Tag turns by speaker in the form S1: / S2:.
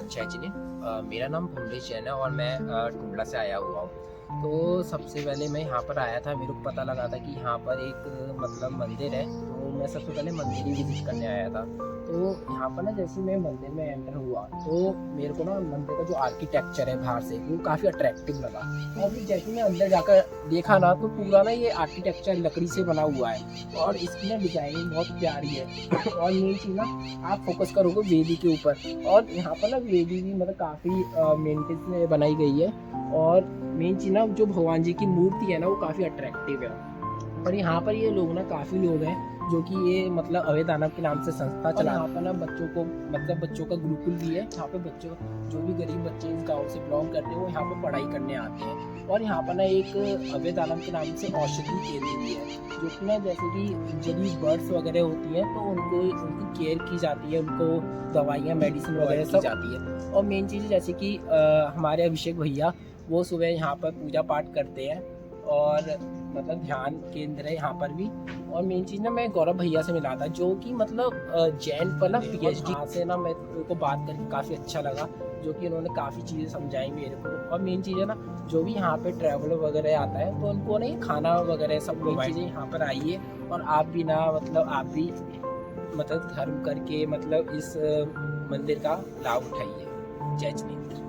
S1: जय जिने। मेरा नाम भूमलेश जैन है और मैं टुंडला से आया हुआ हूँ। तो सबसे पहले मैं यहाँ पर आया था, मेरे को पता लगा था कि यहाँ पर एक मतलब मंदिर है, तो मैं सबसे पहले मंदिर ही विजिट करने आया था। तो यहाँ पर ना जैसे मैं मंदिर में एंटर हुआ तो मेरे को ना मंदिर का जो आर्किटेक्चर है बाहर से वो काफ़ी अट्रैक्टिव लगा। और फिर जैसे मैं अंदर जाकर देखा ना तो पूरा ना ये आर्किटेक्चर लकड़ी से बना हुआ है और इसकी ना डिज़ाइनिंग बहुत प्यारी है। और मेन चीज़ ना आप फोकस करोगे वेदी के ऊपर, और यहाँ पर ना वेदी भी मतलब काफ़ी मेंटेन से बनाई गई है। और मेन चीज़ ना जो भगवान जी की मूर्ति है ना वो काफ़ी अट्रैक्टिव है। और यहाँ पर ये लोग ना काफ़ी लोग हैं जो कि ये मतलब अभय दानव के नाम से संस्था चला। यहाँ पर ना बच्चों को मतलब बच्चों का गुरुकुल भी है, यहाँ पे बच्चों जो भी गरीब बच्चे इस गांव से बिलोंग करते हैं वो यहाँ पे पढ़ाई करने आते हैं। और यहाँ पर ना एक अभय दानव के नाम से औषधि केंद्र भी है, जो कि ना जैसे कि इंजरी बर्ड्स वगैरह होती हैं तो उनको उनकी केयर की जाती है, उनको दवाइयाँ मेडिसिन वगैरह सब जाती है। और मेन चीज़ जैसे कि हमारे अभिषेक भैया वो सुबह यहाँ पर पूजा पाठ करते हैं और मतलब ध्यान केंद्र है यहाँ पर भी। और मेन चीज़ ना मैं गौरव भैया से मिला था जो कि मतलब जैन पर ना PhD से ना मेरे को बात करके काफ़ी अच्छा लगा, जो कि उन्होंने काफ़ी चीज़ें समझाई मेरे को। और मेन चीज़ है ना जो भी यहाँ पे ट्रैवलर वगैरह आता है तो उनको ना खाना वगैरह सब मेन चीज़ें यहाँ पर आइए और आप भी ना मतलब आप भी मतलब धर्म करके मतलब इस मंदिर का लाभ उठाइए। जय जिनेंद्र।